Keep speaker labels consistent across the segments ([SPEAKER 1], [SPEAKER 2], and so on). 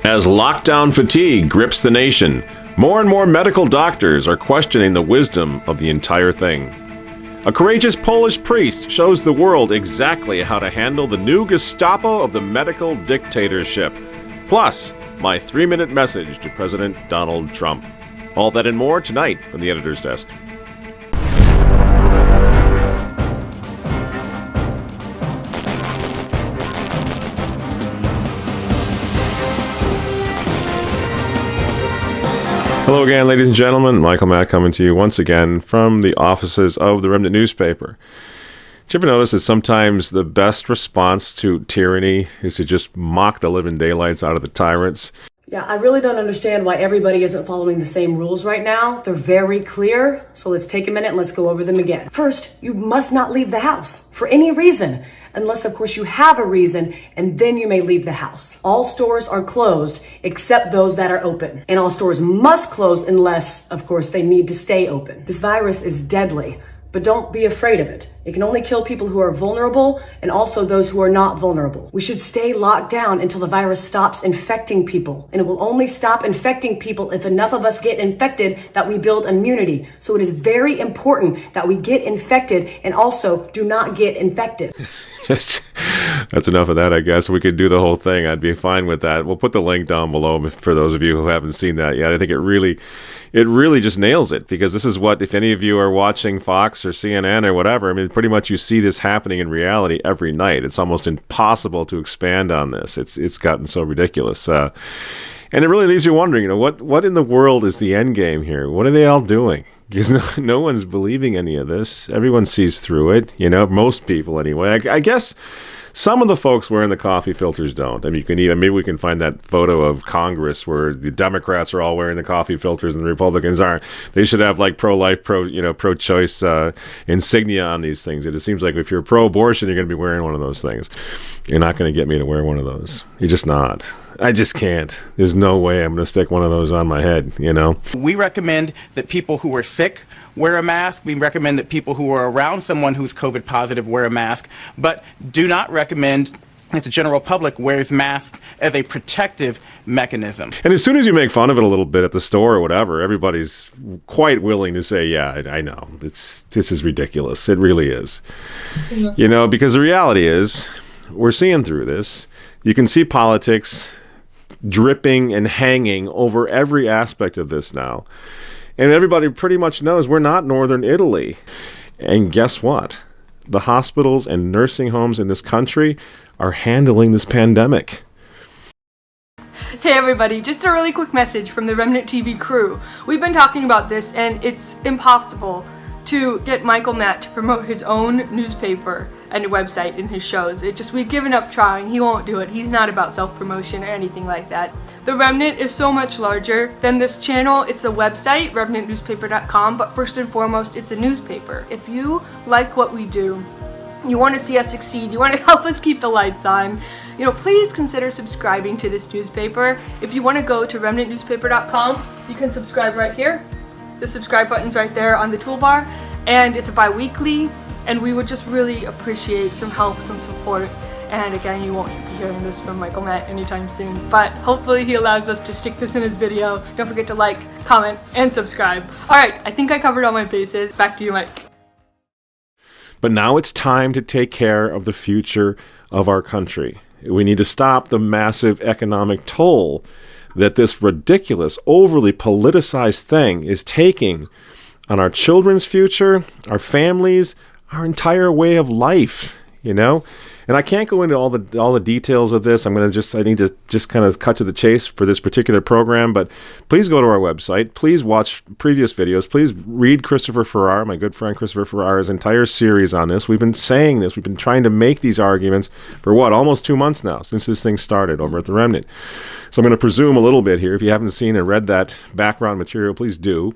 [SPEAKER 1] As lockdown fatigue grips the nation, more and more medical doctors are questioning the wisdom of the entire thing. A courageous Polish priest shows the world exactly how to handle the new Gestapo of the medical dictatorship. Plus, my 3-minute message to President Donald Trump. All that and more tonight from the editor's desk. Hello again, ladies and gentlemen. Michael Matt coming to you once again from the offices of the Remnant newspaper. Did you ever notice that sometimes the best response to tyranny is to just mock the living daylights out of the tyrants?
[SPEAKER 2] Yeah, I really don't understand why everybody isn't following the same rules right now. They're very clear, so let's take a minute and let's go over them again. First, you must not leave the house for any reason, unless of course you have a reason, and then you may leave the house. All stores are closed except those that are open, and all stores must close unless, of course, they need to stay open. This virus is deadly, but don't be afraid of it. It can only kill people who are vulnerable and also those who are not vulnerable. We should stay locked down until the virus stops infecting people. And it will only stop infecting people if enough of us get infected that we build immunity. So it is very important that we get infected and also do not get infected.
[SPEAKER 1] That's enough of that, I guess. We could do the whole thing. I'd be fine with that. We'll put the link down below for those of you who haven't seen that yet. I think it really just nails it, because this is what, if any of you are watching Fox or CNN or whatever, I mean, pretty much you see this happening in reality every night. It's almost impossible to expand on this. It's gotten so ridiculous. And it really leaves you wondering, what in the world is the end game here? What are they all doing? Because no one's believing any of this. Everyone sees through it, most people anyway. I guess some of the folks wearing the coffee filters don't. I mean, maybe we can find that photo of Congress where the Democrats are all wearing the coffee filters and the Republicans aren't. They should have like pro-life, pro-choice insignia on these things. It seems like if you're pro-abortion, you're going to be wearing one of those things. You're not going to get me to wear one of those. You're just not. I just can't. There's no way I'm going to stick one of those on my head,
[SPEAKER 3] We recommend that people who are sick wear a mask. We recommend that people who are around someone who's COVID positive wear a mask, but do not recommend that the general public wears masks as a protective mechanism.
[SPEAKER 1] And as soon as you make fun of it a little bit at the store or whatever, everybody's quite willing to say, yeah, I know. This is ridiculous. It really is. Because the reality is, we're seeing through this. You can see politics dripping and hanging over every aspect of this now. And everybody pretty much knows we're not Northern Italy. And guess what? The hospitals and nursing homes in this country are handling this pandemic.
[SPEAKER 4] Hey everybody, just a really quick message from the Remnant TV crew. We've been talking about this, and it's impossible to get Michael Matt to promote his own newspaper and website in his shows. We've given up trying. He won't do it. He's not about self-promotion or anything like that. The Remnant is so much larger than this channel. It's a website, remnantnewspaper.com, but first and foremost, it's a newspaper. If you like what we do, you want to see us succeed, you want to help us keep the lights on, please consider subscribing to this newspaper. If you want to go to remnantnewspaper.com, you can subscribe right here. The subscribe button's right there on the toolbar, and it's a bi-weekly, and we would just really appreciate some help, some support. And again, you won't be hearing this from Michael Matt anytime soon, but hopefully he allows us to stick this in his video. Don't forget to like, comment, and subscribe. All right, I think I covered all my bases. Back to you, Mike.
[SPEAKER 1] But now it's time to take care of the future of our country. We need to stop the massive economic toll that this ridiculous, overly politicized thing is taking on our children's future, our families, our entire way of life, And I can't go into all the details of this. I need to just kind of cut to the chase for this particular program, but please go to our website. Please watch previous videos. Please read Christopher Farrar, my good friend Christopher Farrar's entire series on this. We've been saying this. We've been trying to make these arguments for almost 2 months now since this thing started over at the Remnant. So I'm going to presume a little bit here. If you haven't seen and read that background material, please do.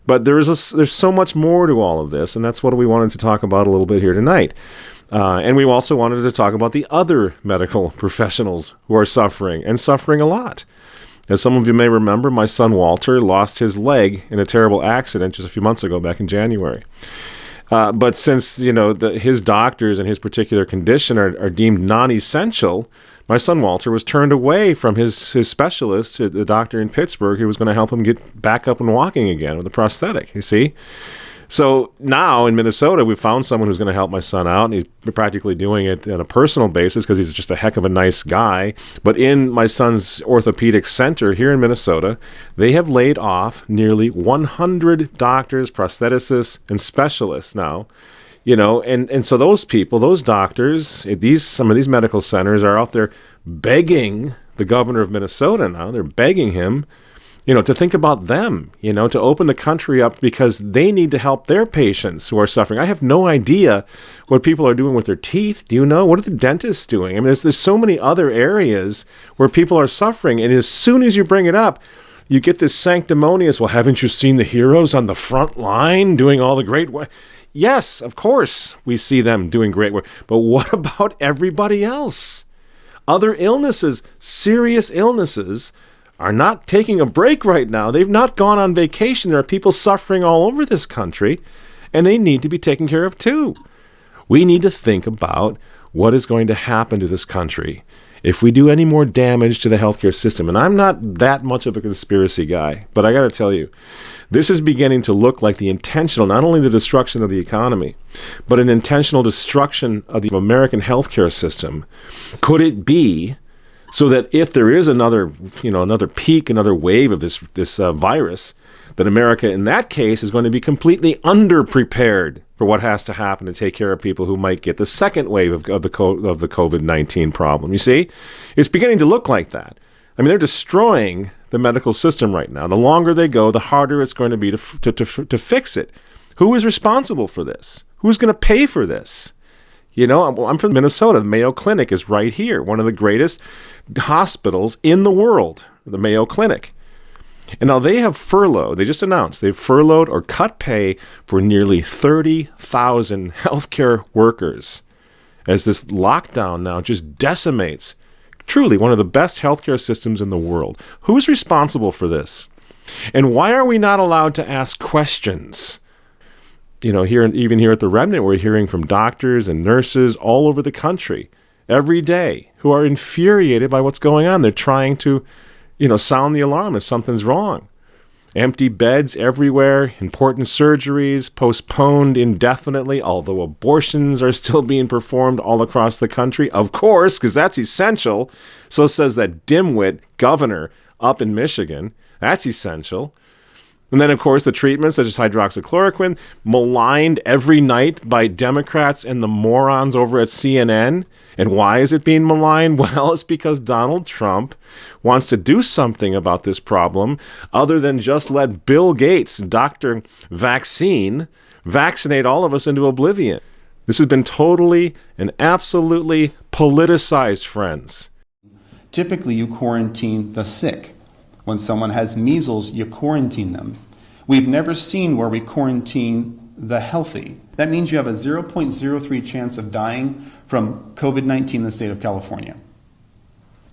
[SPEAKER 1] But there's so much more to all of this, and that's what we wanted to talk about a little bit here tonight. And we also wanted to talk about the other medical professionals who are suffering, and suffering a lot. As some of you may remember, my son Walter lost his leg in a terrible accident just a few months ago, back in January. But since his doctors and his particular condition are deemed non-essential, My son Walter was turned away from his specialist, the doctor in Pittsburgh, who was going to help him get back up and walking again with a prosthetic, you see? So now in Minnesota, we found someone who's going to help my son out, and he's practically doing it on a personal basis because he's just a heck of a nice guy. But in my son's orthopedic center here in Minnesota, they have laid off nearly 100 doctors, prostheticists, and specialists now. You know, and so those people, those doctors, some of these medical centers are out there begging the governor of Minnesota now. They're begging him, you know, to think about them, you know, to open the country up because they need to help their patients who are suffering. I have no idea what people are doing with their teeth. Do you know? What are the dentists doing? I mean, there's so many other areas where people are suffering. And as soon as you bring it up, you get this sanctimonious, well, haven't you seen the heroes on the front line doing all the great work? Yes, of course, we see them doing great work. But what about everybody else? Other illnesses, serious illnesses, are not taking a break right now. They've not gone on vacation. There are people suffering all over this country, and they need to be taken care of too. We need to think about what is going to happen to this country if we do any more damage to the healthcare system. And I'm not that much of a conspiracy guy, but I got to tell you, this is beginning to look like the intentional, not only the destruction of the economy, but an intentional destruction of the American healthcare system. Could it be so that if there is another peak, another wave of this virus, that America in that case is going to be completely underprepared for what has to happen to take care of people who might get the second wave of the COVID-19 problem? You see, it's beginning to look like that. I mean, they're destroying the medical system right now. The longer they go, the harder it's going to be to fix it. Who is responsible for this? Who's going to pay for this? You know, I'm from Minnesota. The Mayo Clinic is right here, one of the greatest hospitals in the world, the Mayo Clinic. And now they just announced they've furloughed or cut pay for nearly 30,000 healthcare workers as this lockdown now just decimates truly one of the best healthcare systems in the world. Who's responsible for this? And why are we not allowed to ask questions? You know, even here at the Remnant, we're hearing from doctors and nurses all over the country every day who are infuriated by what's going on. They're trying to, sound the alarm if something's wrong. Empty beds everywhere, important surgeries postponed indefinitely, although abortions are still being performed all across the country. Of course, because that's essential. So says that dimwit governor up in Michigan. That's essential. And then, of course, the treatments such as hydroxychloroquine, maligned every night by Democrats and the morons over at CNN. And why is it being maligned? Well, it's because Donald Trump wants to do something about this problem other than just let Bill Gates, Dr. Vaccine, vaccinate all of us into oblivion. This has been totally and absolutely politicized, friends.
[SPEAKER 5] Typically, you quarantine the sick. When someone has measles, you quarantine them. We've never seen where we quarantine the healthy. That means you have a 0.03 chance of dying from COVID-19 in the state of California.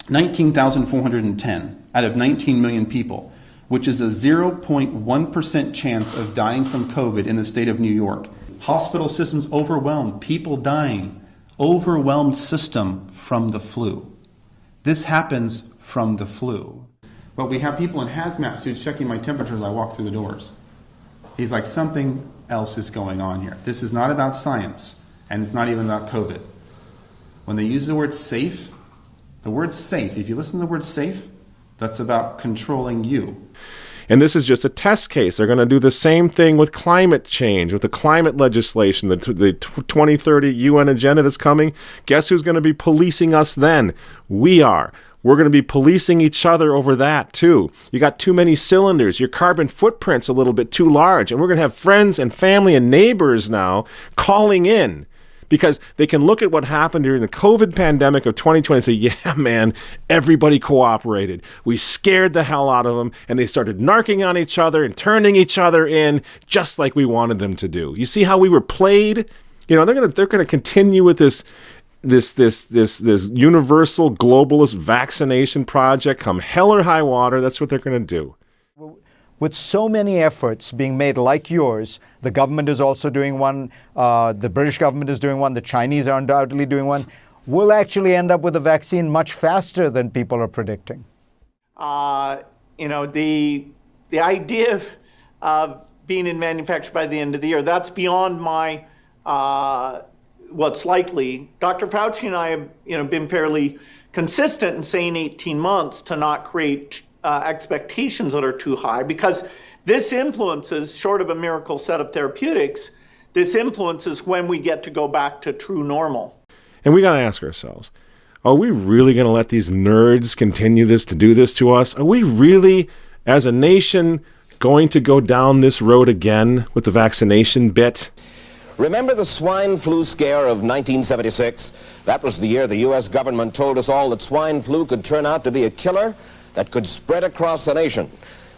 [SPEAKER 5] 19,410 out of 19 million people, which is a 0.1% chance of dying from COVID in the state of New York. Hospital systems overwhelmed, people dying, overwhelmed system from the flu. This happens from the flu. But we have people in hazmat suits checking my temperature as I walk through the doors. He's like, something else is going on here. This is not about science, and it's not even about COVID. When they use the word safe, if you listen to the word safe, that's about controlling you.
[SPEAKER 1] And this is just a test case. They're going to do the same thing with climate change, with the climate legislation, the 2030 UN agenda that's coming. Guess who's going to be policing us then? We are. We're going to be policing each other over that, too. You got too many cylinders. Your carbon footprint's a little bit too large. And we're going to have friends and family and neighbors now calling in because they can look at what happened during the COVID pandemic of 2020 and say, yeah, man, everybody cooperated. We scared the hell out of them, and they started narking on each other and turning each other in just like we wanted them to do. You see how we were played? They're going to continue with this universal globalist vaccination project come hell or high water. That's what they're going to do.
[SPEAKER 6] With so many efforts being made like yours, the government is also doing one, the British government is doing one, the Chinese are undoubtedly doing one. we'll actually end up with a vaccine much faster than people are predicting?
[SPEAKER 7] The idea of being manufactured by the end of the year, that's beyond my what's likely. Dr. Fauci and I have been fairly consistent in saying 18 months to not create expectations that are too high, because this influences, short of a miracle set of therapeutics, this influences when we get to go back to true normal.
[SPEAKER 1] And we got to ask ourselves, are we really going to let these nerds continue to do this to us? Are we really, as a nation, going to go down this road again with the vaccination bit?
[SPEAKER 8] Remember the swine flu scare of 1976? That was the year the U.S. government told us all that swine flu could turn out to be a killer that could spread across the nation.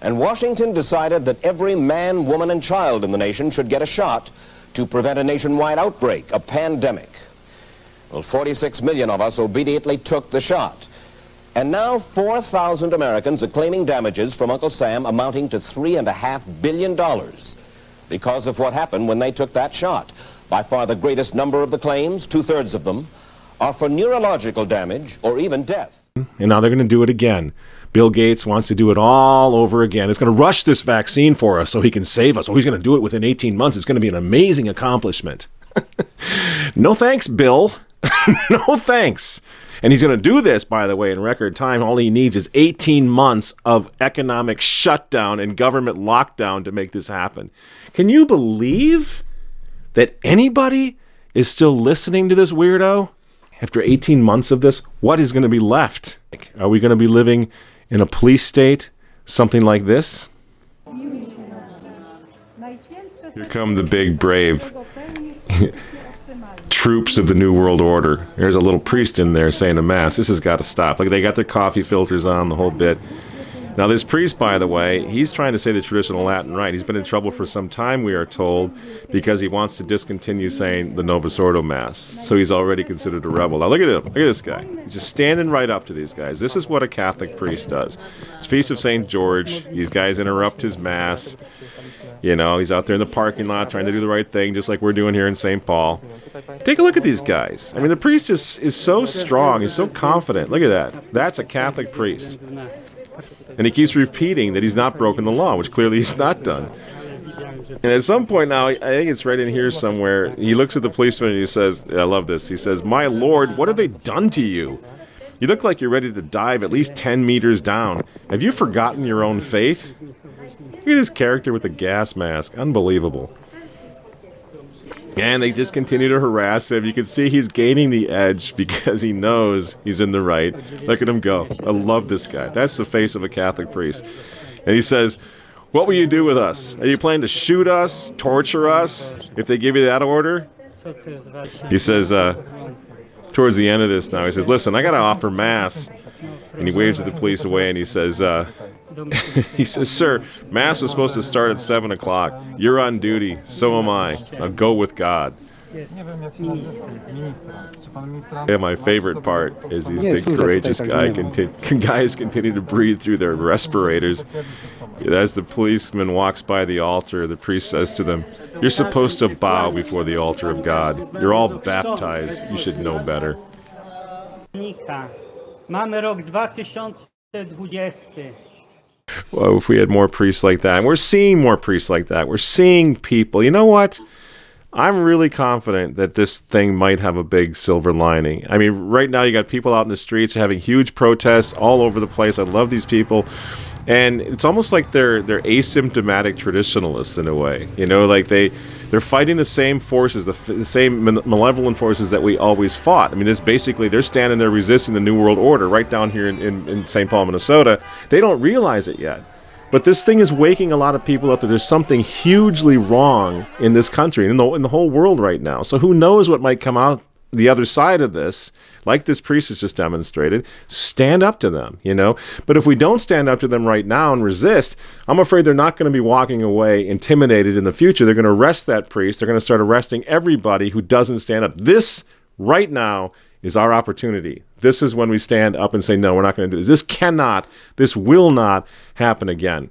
[SPEAKER 8] And Washington decided that every man, woman, and child in the nation should get a shot to prevent a nationwide outbreak, a pandemic. Well, 46 million of us obediently took the shot. And now 4,000 Americans are claiming damages from Uncle Sam amounting to $3.5 billion because of what happened when they took that shot. By far the greatest number of the claims, 2/3 of them, are for neurological damage or even death.
[SPEAKER 1] And now they're going to do it again. Bill Gates wants to do it all over again. He's going to rush this vaccine for us so he can save us. Oh, he's going to do it within 18 months. It's going to be an amazing accomplishment. No thanks, Bill. No thanks. And he's going to do this, by the way, in record time. All he needs is 18 months of economic shutdown and government lockdown to make this happen. Can you believe that anybody is still listening to this weirdo? After 18 months of this, what is going to be left? Are we going to be living in a police state? Something like this? Here come the big, brave troops of the New World Order. There's a little priest in there saying a mass. This has got to stop. Like, they got their coffee filters on, the whole bit. Now, this priest, by the way, he's trying to say the traditional Latin rite. He's been in trouble for some time, we are told, because he wants to discontinue saying the Novus Ordo Mass. So he's already considered a rebel. Now, look at him. Look at this guy. He's just standing right up to these guys. This is what a Catholic priest does. It's Feast of St. George. These guys interrupt his Mass. You know, he's out there in the parking lot trying to do the right thing, just like we're doing here in St. Paul. Take a look at these guys. I mean, the priest is so strong. He's so confident. Look at that. That's a Catholic priest. And he keeps repeating that he's not broken the law, which clearly he's not done. And at some point now, I think it's right in here somewhere, he looks at the policeman and he says, I love this, he says, "My Lord, what have they done to you? You look like you're ready to dive at least 10 meters down. Have you forgotten your own faith?" Look at his character with the gas mask. Unbelievable. And they just continue to harass him. You can see he's gaining the edge because he knows he's in the right. Look at him go. I love this guy. That's the face of a Catholic priest. And he says, "What will you do with us? Are you planning to shoot us, torture us, if they give you that order?" He says, towards the end of this now, he says, "Listen, I got to offer Mass." And he waves at the police away and he says, "Sir, Mass was supposed to start at 7 o'clock. You're on duty. So am I. Now go with God." Yeah, my favorite part is these big, courageous guys continue to breathe through their respirators. As the policeman walks by the altar, the priest says to them, "You're supposed to bow before the altar of God. You're all baptized. You should know better." Well, if we had more priests like that, and we're seeing more priests like that, we're seeing people, you know what? I'm really confident that this thing might have a big silver lining. I mean, right now you got people out in the streets having huge protests all over the place. I love these people. And it's almost like they're asymptomatic traditionalists in a way. You know, like they're fighting the same forces, the same malevolent forces that we always fought. I mean, it's basically they're standing there resisting the New World Order right down here in St. Paul, Minnesota. They don't realize it yet. But this thing is waking a lot of people up that there's something hugely wrong in this country and in the whole world right now. So who knows what might come out the other side of this, like this priest has just demonstrated. Stand up to them, you know. But if we don't stand up to them right now and resist, I'm afraid they're not going to be walking away intimidated in the future. They're going to arrest that priest. They're going to start arresting everybody who doesn't stand up. This, right now, is our opportunity. This is when we stand up and say, no, we're not going to do this. This will not happen again.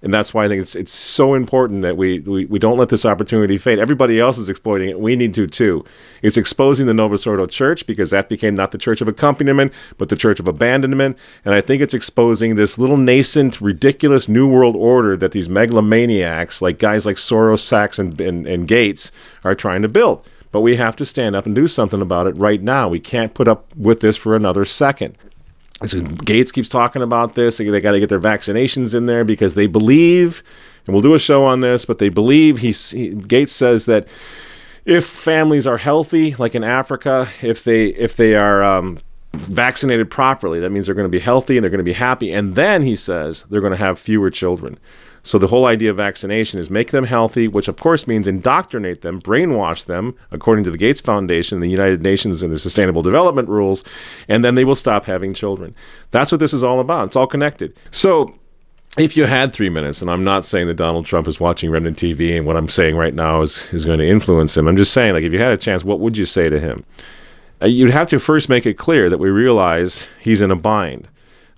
[SPEAKER 1] And that's why I think it's so important that we don't let this opportunity fade. Everybody else is exploiting it. We need to too. It's exposing the Novosordal Church, because that became not the church of accompaniment, but the church of abandonment. And I think it's exposing this little nascent, ridiculous New World Order that these megalomaniacs, like guys like Soros, Sachs, and Gates, are trying to build. But we have to stand up and do something about it right now. We can't put up with this for another second. So Gates keeps talking about this. They got to get their vaccinations in there because they believe, and we'll do a show on this, but they believe, Gates says that if families are healthy, like in Africa, if they are vaccinated properly, that means they're going to be healthy and they're going to be happy. And then he says they're going to have fewer children. So the whole idea of vaccination is make them healthy, which of course means indoctrinate them, brainwash them, according to the Gates Foundation, the United Nations, and the Sustainable Development Rules, and then they will stop having children. That's what this is all about. It's all connected. So if you had 3 minutes, and I'm not saying that Donald Trump is watching Remnant TV and what I'm saying right now is going to influence him. I'm just saying, like, if you had a chance, what would you say to him? You'd have to first make it clear that we realize he's in a bind.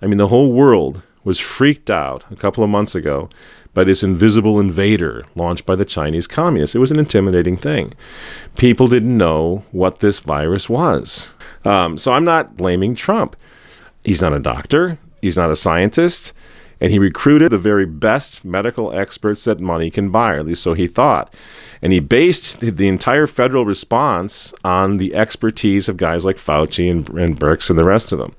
[SPEAKER 1] I mean, the whole world was freaked out a couple of months ago by this invisible invader launched by the Chinese communists. It was an intimidating thing. People didn't know what this virus was. So I'm not blaming Trump. He's not a doctor. He's not a scientist. And he recruited the very best medical experts that money can buy, or at least so he thought. And he based the entire federal response on the expertise of guys like Fauci and Birx and the rest of them.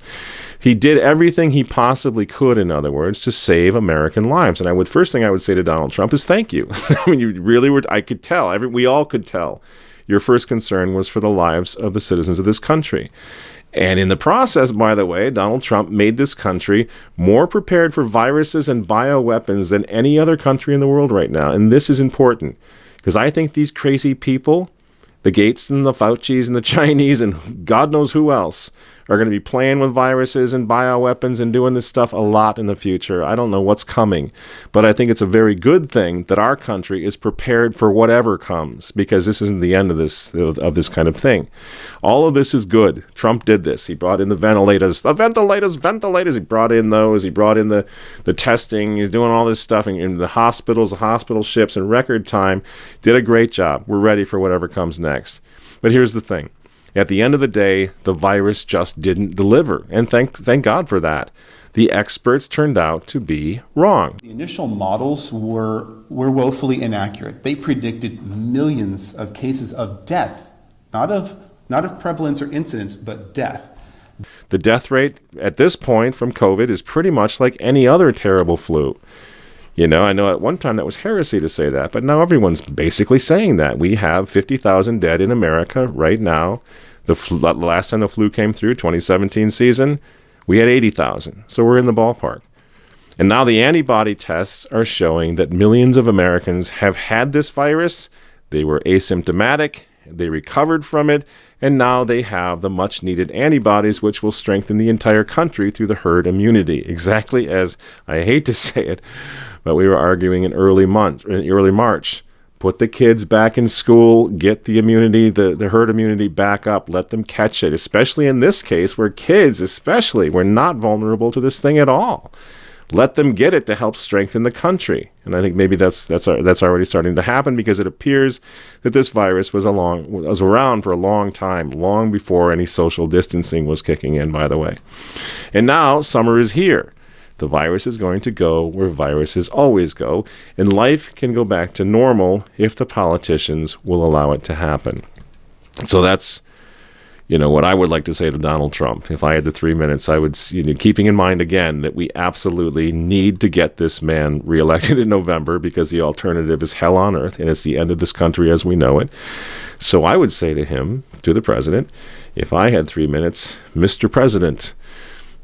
[SPEAKER 1] He did everything he possibly could, in other words, to save American lives. And first thing I would say to Donald Trump is thank you. I mean, you really were, I could tell, we all could tell, your first concern was for the lives of the citizens of this country. And in the process, by the way, Donald Trump made this country more prepared for viruses and bioweapons than any other country in the world right now. And this is important, because I think these crazy people, the Gates and the Faucis and the Chinese and God knows who else, are going to be playing with viruses and bioweapons and doing this stuff a lot in the future. I don't know what's coming, but I think it's a very good thing that our country is prepared for whatever comes, because this isn't the end of this kind of thing. All of this is good. Trump did this. He brought in the ventilators. He brought in those. He brought in the testing. He's doing all this stuff in the hospitals, the hospital ships in record time. Did a great job. We're ready for whatever comes next. But here's the thing. At the end of the day, the virus just didn't deliver, and thank God for that. The experts turned out to be wrong.
[SPEAKER 5] The initial models were woefully inaccurate. They predicted millions of cases of death, not of prevalence or incidence, but death.
[SPEAKER 1] The death rate at this point from COVID is pretty much like any other terrible flu. You know, I know at one time that was heresy to say that, but now everyone's basically saying that. We have 50,000 dead in America right now. The last time the flu came through, 2017 season, we had 80,000. So we're in the ballpark. And now the antibody tests are showing that millions of Americans have had this virus. They were asymptomatic. They recovered from it. And now they have the much needed antibodies, which will strengthen the entire country through the herd immunity. Exactly as, I hate to say it, but we were arguing in early March. Put the kids back in school, get the immunity, the herd immunity back up, let them catch it, especially in this case where kids especially were not vulnerable to this thing at all. Let them get it to help strengthen the country. And I think maybe that's already starting to happen, because it appears that this virus was around for a long time, long before any social distancing was kicking in, by the way. And now summer is here. The virus is going to go where viruses always go, and life can go back to normal if the politicians will allow it to happen. So that's, what I would like to say to Donald Trump. If I had the 3 minutes, I would, keeping in mind again that we absolutely need to get this man reelected in November, because the alternative is hell on earth, and it's the end of this country as we know it. So I would say to him, to the president, if I had 3 minutes, Mr. President,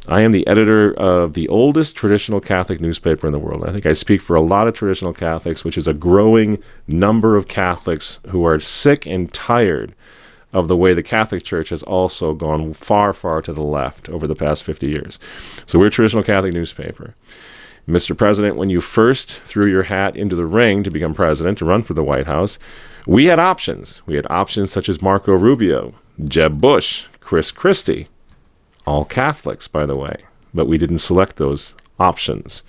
[SPEAKER 1] I am the editor of the oldest traditional Catholic newspaper in the world. I think I speak for a lot of traditional Catholics, which is a growing number of Catholics who are sick and tired of the way the Catholic Church has also gone far, far to the left over the past 50 years. So we're a traditional Catholic newspaper. Mr. President, when you first threw your hat into the ring to become president, to run for the White House, we had options. We had options such as Marco Rubio, Jeb Bush, Chris Christie, all Catholics, by the way, but we didn't select those options.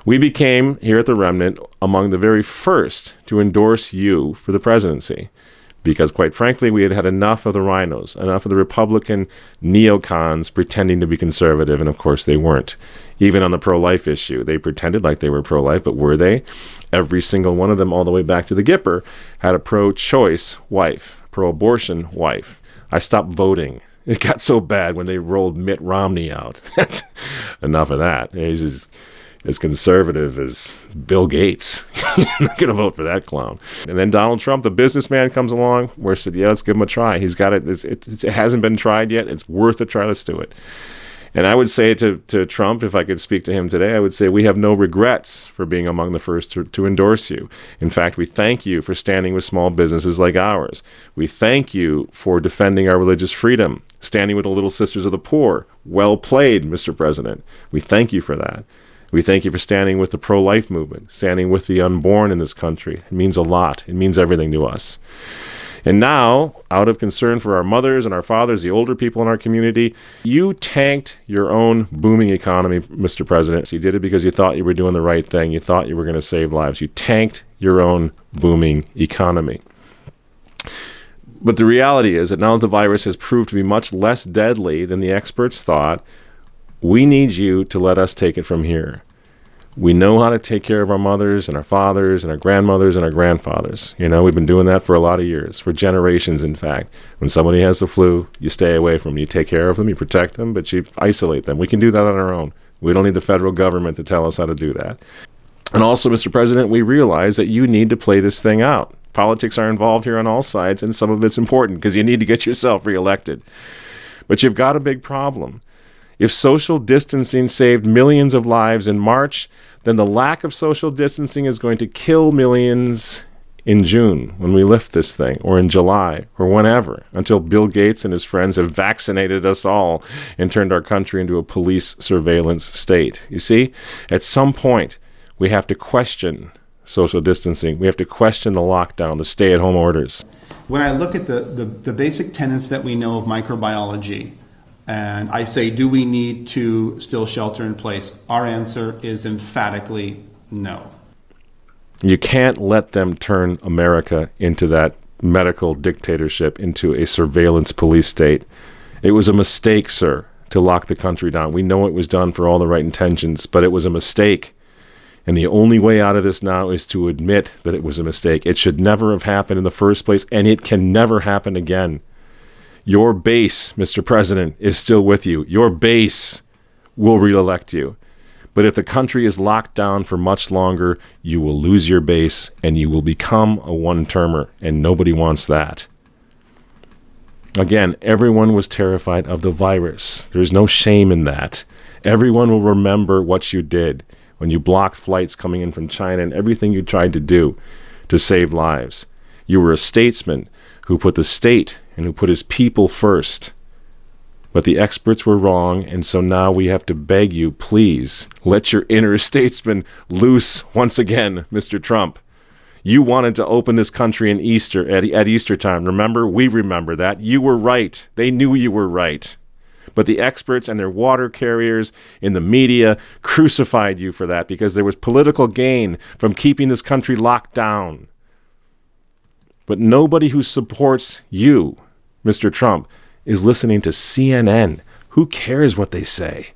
[SPEAKER 1] We became, here at the Remnant, among the very first to endorse you for the presidency. Because, quite frankly, we had had enough of the rhinos, enough of the Republican neocons pretending to be conservative, and of course they weren't. Even on the pro-life issue, they pretended like they were pro-life, but were they? Every single one of them, all the way back to the Gipper, had a pro-choice wife, pro-abortion wife. I stopped voting. It got so bad when they rolled Mitt Romney out. That's enough of that. He's as conservative as Bill Gates. I'm not going to vote for that clown. And then Donald Trump, the businessman, comes along. We said, yeah, let's give him a try. He's got it. It hasn't been tried yet. It's worth a try. Let's do it. And I would say to Trump, if I could speak to him today, I would say we have no regrets for being among the first to endorse you. In fact, we thank you for standing with small businesses like ours. We thank you for defending our religious freedom, standing with the Little Sisters of the Poor. Well played, Mr. President. We thank you for that. We thank you for standing with the pro-life movement, standing with the unborn in this country. It means a lot. It means everything to us. And now, out of concern for our mothers and our fathers, the older people in our community, you tanked your own booming economy, Mr. President. You did it because you thought you were doing the right thing. You thought you were going to save lives. You tanked your own booming economy. But the reality is that now that the virus has proved to be much less deadly than the experts thought, we need you to let us take it from here. We know how to take care of our mothers and our fathers and our grandmothers and our grandfathers. You know, we've been doing that for a lot of years, for generations, in fact. When somebody has the flu, you stay away from them. You take care of them, you protect them, but you isolate them. We can do that on our own. We don't need the federal government to tell us how to do that. And also, Mr. President, we realize that you need to play this thing out. Politics are involved here on all sides, and some of it's important because you need to get yourself reelected. But you've got a big problem. If social distancing saved millions of lives in March, then the lack of social distancing is going to kill millions in June when we lift this thing, or in July, or whenever, until Bill Gates and his friends have vaccinated us all and turned our country into a police surveillance state. You see, at some point, we have to question social distancing. We have to question the lockdown, the stay-at-home orders.
[SPEAKER 5] When I look at the basic tenets that we know of microbiology, and I say, do we need to still shelter in place? Our answer is emphatically no.
[SPEAKER 1] You can't let them turn America into that medical dictatorship, into a surveillance police state. It was a mistake, sir, to lock the country down. We know it was done for all the right intentions, but it was a mistake. And the only way out of this now is to admit that it was a mistake. It should never have happened in the first place, and it can never happen again. Your base, Mr. President, is still with you. Your base will reelect you. But if the country is locked down for much longer, you will lose your base and you will become a one-termer, and nobody wants that. Again, everyone was terrified of the virus. There's no shame in that. Everyone will remember what you did when you blocked flights coming in from China and everything you tried to do to save lives. You were a statesman who put the state and who put his people first. But the experts were wrong, and so now we have to beg you, please, let your inner statesman loose once again, Mr. Trump. You wanted to open this country in Easter at Easter time. Remember? We remember that. You were right. They knew you were right. But the experts and their water carriers in the media crucified you for that because there was political gain from keeping this country locked down. But nobody who supports you, Mr. Trump, is listening to CNN. Who cares what they say?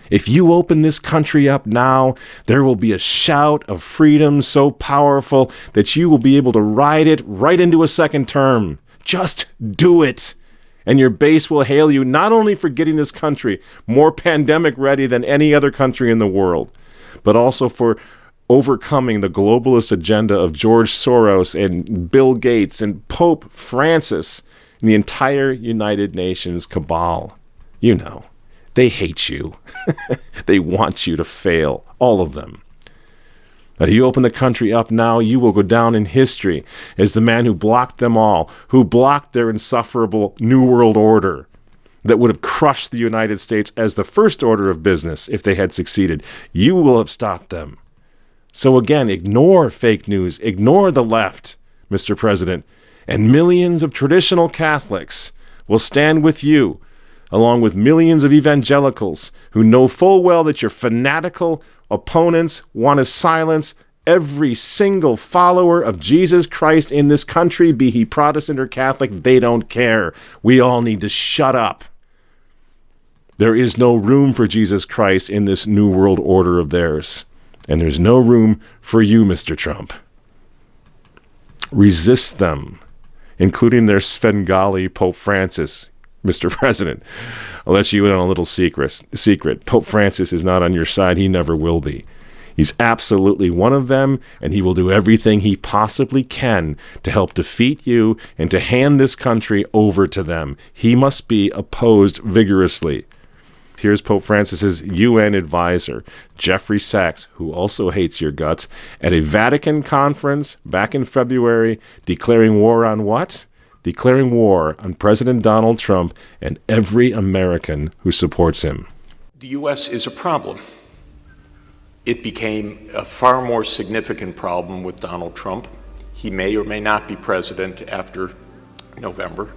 [SPEAKER 1] If you open this country up now, there will be a shout of freedom so powerful that you will be able to ride it right into a second term. Just do it. And your base will hail you not only for getting this country more pandemic ready than any other country in the world, but also for overcoming the globalist agenda of George Soros and Bill Gates and Pope Francis and the entire United Nations cabal. You know, they hate you. They want you to fail, all of them. If you open the country up now, you will go down in history as the man who blocked them all, who blocked their insufferable New World Order that would have crushed the United States as the first order of business if they had succeeded. You will have stopped them. So again, ignore fake news, ignore the left, Mr. President, and millions of traditional Catholics will stand with you along with millions of evangelicals who know full well that your fanatical opponents want to silence every single follower of Jesus Christ in this country, be he Protestant or Catholic. They don't care. We all need to shut up. There is no room for Jesus Christ in this new world order of theirs. And there's no room for you, Mr. Trump. Resist them, including their Svengali Pope Francis. Mr. President, I'll let you in on a little secret. Pope Francis is not on your side. He never will be. He's absolutely one of them, and he will do everything he possibly can to help defeat you and to hand this country over to them. He must be opposed vigorously. Here's Pope Francis's UN advisor, Jeffrey Sachs, who also hates your guts, at a Vatican conference back in February, declaring war on what? Declaring war on President Donald Trump and every American who supports him.
[SPEAKER 9] The U.S. is a problem. It became a far more significant problem with Donald Trump. He may or may not be president after November.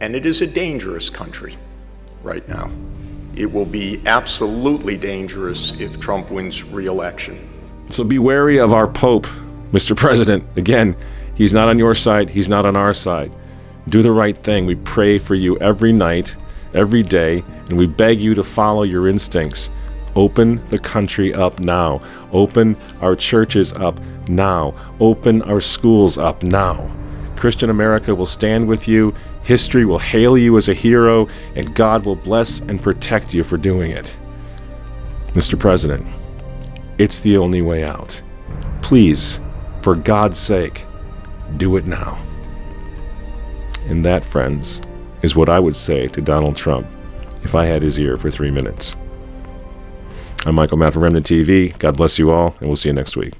[SPEAKER 9] And it is a dangerous country right now. It will be absolutely dangerous if Trump wins re-election.
[SPEAKER 1] So be wary of our Pope, Mr. President. Again, he's not on your side. He's not on our side. Do the right thing. We pray for you every night, every day, and we beg you to follow your instincts. Open the country up now. Open our churches up now. Open our schools up now. Christian America will stand with you. History will hail you as a hero, and God will bless and protect you for doing it. Mr. President, it's the only way out. Please, for God's sake, do it now. And that, friends, is what I would say to Donald Trump if I had his ear for 3 minutes. I'm Michael Matt from Remnant TV. God bless you all, and we'll see you next week.